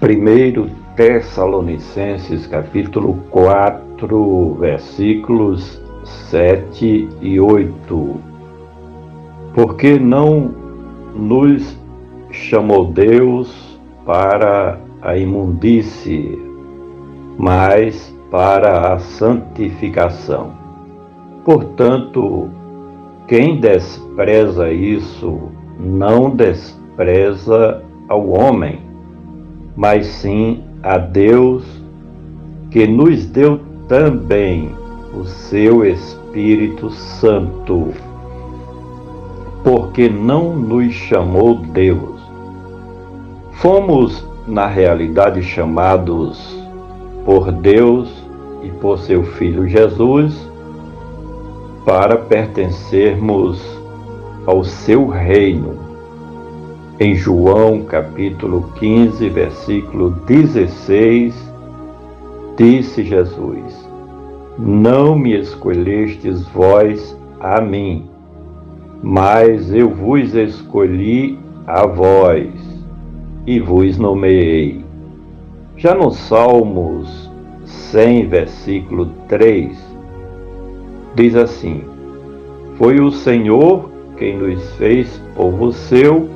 1 Tessalonicenses, capítulo 4, versículos 7 e 8. Porque não nos chamou Deus para a imundície, mas para a santificação. Portanto, quem despreza isso não despreza ao homem, mas sim a Deus, que nos deu também o seu Espírito Santo. Porque não nos chamou Deus. Fomos, na realidade, chamados por Deus e por seu Filho Jesus para pertencermos ao seu reino. Em João capítulo 15, versículo 16, disse Jesus: Não me escolhestes vós a mim, mas eu vos escolhi a vós e vos nomeei. Já no Salmos 100, versículo 3, diz assim: Foi o Senhor quem nos fez povo seu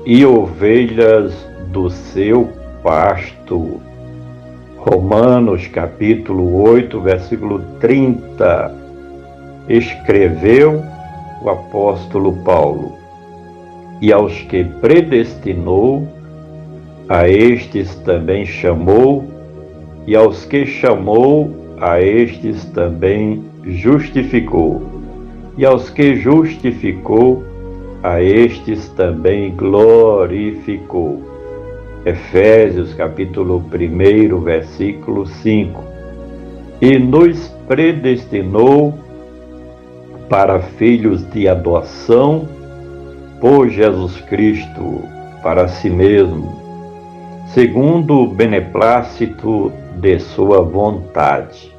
e ovelhas do seu pasto. Romanos capítulo 8, versículo 30, escreveu o apóstolo Paulo: E aos que predestinou, a estes também chamou, e aos que chamou, a estes também justificou, e aos que justificou, a estes também glorificou. Efésios capítulo 1, versículo 5. E nos predestinou para filhos de adoção por Jesus Cristo para si mesmo, segundo o beneplácito de sua vontade.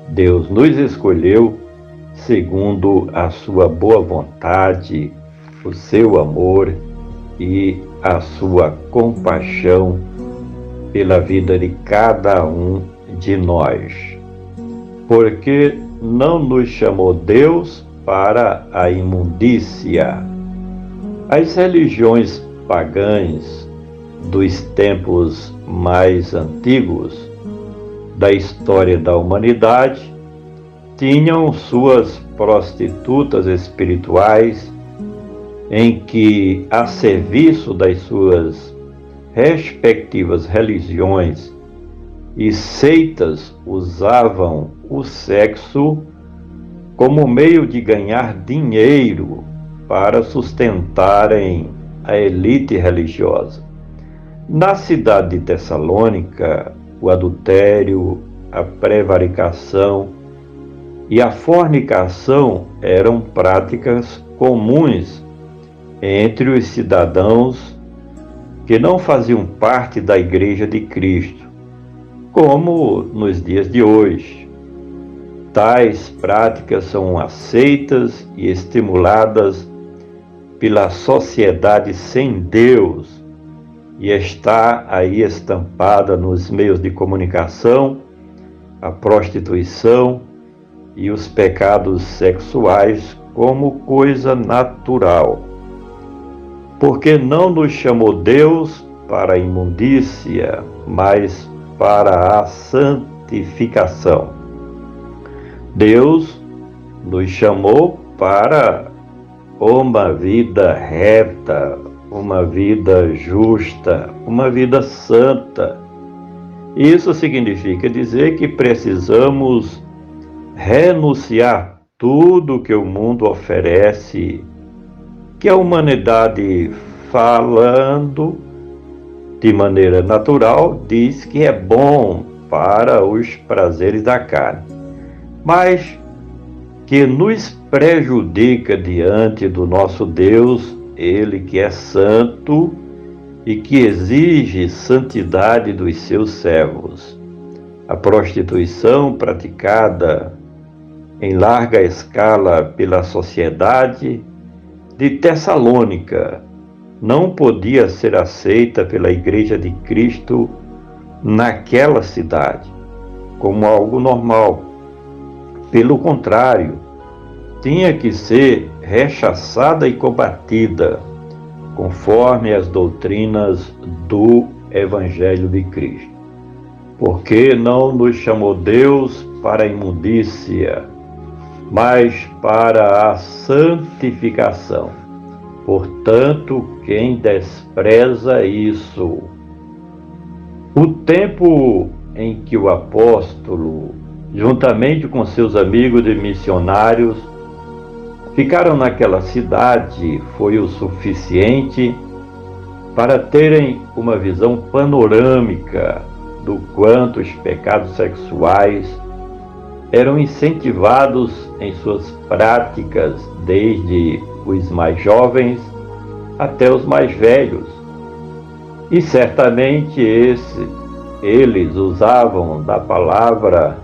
Deus nos escolheu segundo a sua boa vontade, o seu amor e a sua compaixão pela vida de cada um de nós. Porque não nos chamou Deus para a imundícia. As religiões pagãs dos tempos mais antigos da história da humanidade tinham suas prostitutas espirituais em que, a serviço das suas respectivas religiões e seitas, usavam o sexo como meio de ganhar dinheiro para sustentarem a elite religiosa. Na cidade de Tessalônica, o adultério, a prevaricação e a fornicação eram práticas comuns entre os cidadãos que não faziam parte da Igreja de Cristo, como nos dias de hoje. Tais práticas são aceitas e estimuladas pela sociedade sem Deus e está aí estampada nos meios de comunicação, a prostituição e os pecados sexuais como coisa natural. Porque não nos chamou Deus para a imundícia, mas para a santificação. Deus nos chamou para uma vida reta, uma vida justa, uma vida santa. Isso significa dizer que precisamos renunciar tudo que o mundo oferece, que a humanidade, falando de maneira natural, diz que é bom para os prazeres da carne, mas que nos prejudica diante do nosso Deus, Ele que é santo e que exige santidade dos seus servos. A prostituição praticada em larga escala pela sociedade de Tessalônica não podia ser aceita pela Igreja de Cristo naquela cidade como algo normal. Pelo contrário, tinha que ser rechaçada e combatida, conforme as doutrinas do Evangelho de Cristo. Porque não nos chamou Deus para a imundícia, mas para a santificação. Portanto, quem despreza isso? O tempo em que o apóstolo, juntamente com seus amigos e missionários, ficaram naquela cidade foi o suficiente para terem uma visão panorâmica do quanto os pecados sexuais eram incentivados em suas práticas desde os mais jovens até os mais velhos. E certamente eles usavam da palavra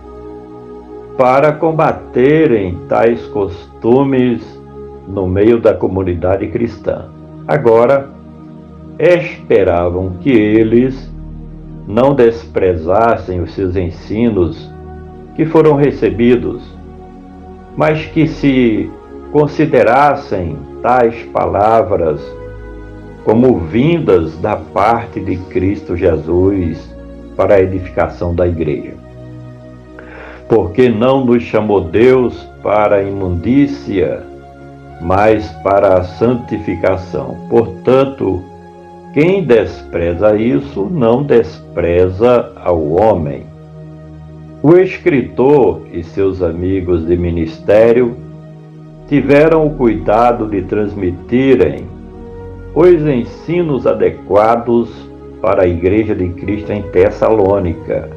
para combaterem tais costumes no meio da comunidade cristã. Agora, esperavam que eles não desprezassem os seus ensinos que foram recebidos, mas que se considerassem tais palavras como vindas da parte de Cristo Jesus para a edificação da igreja. Porque não nos chamou Deus para a imundícia, mas para a santificação. Portanto, quem despreza isso não despreza ao homem. O escritor e seus amigos de ministério tiveram o cuidado de transmitirem os ensinos adequados para a Igreja de Cristo em Tessalônica,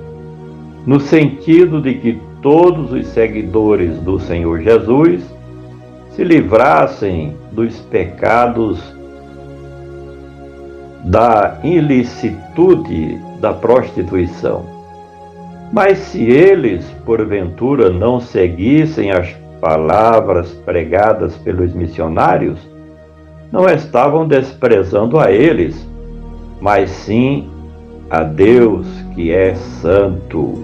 no sentido de que todos os seguidores do Senhor Jesus se livrassem dos pecados da ilicitude da prostituição. Mas se eles, porventura, não seguissem as palavras pregadas pelos missionários, não estavam desprezando a eles, mas sim a Deus que é santo.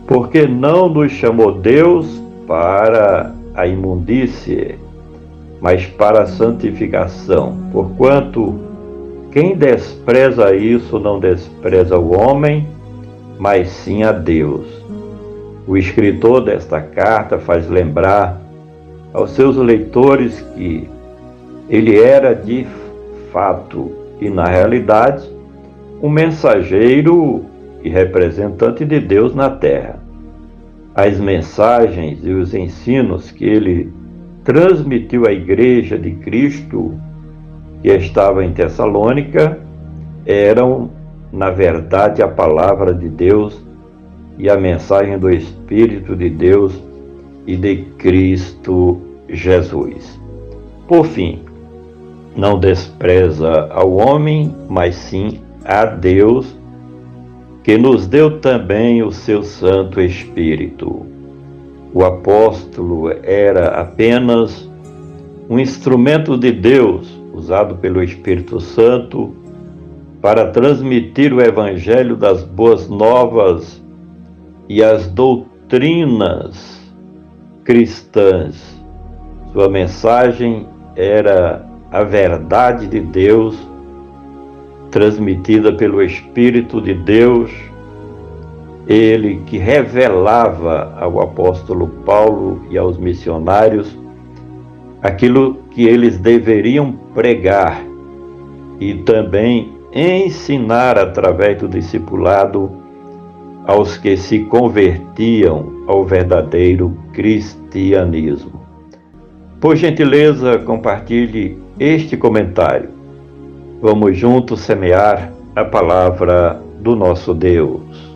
Porque não nos chamou Deus para a imundície, mas para a santificação. Porquanto quem despreza isso não despreza o homem, mas sim a Deus. O escritor desta carta faz lembrar aos seus leitores que ele era de fato e na realidade um mensageiro e representante de Deus na terra. As mensagens e os ensinos que ele transmitiu à Igreja de Cristo que estava em Tessalônica eram, na verdade, a palavra de Deus e a mensagem do Espírito de Deus e de Cristo Jesus. Por fim, não despreza ao homem, mas sim a Deus, que nos deu também o seu Santo Espírito. O apóstolo era apenas um instrumento de Deus, usado pelo Espírito Santo, para transmitir o Evangelho das Boas Novas e as doutrinas cristãs. Sua mensagem era a verdade de Deus, transmitida pelo Espírito de Deus, ele que revelava ao apóstolo Paulo e aos missionários aquilo que eles deveriam pregar e também ensinar através do discipulado aos que se convertiam ao verdadeiro cristianismo. Por gentileza, compartilhe este comentário. Vamos juntos semear a palavra do nosso Deus.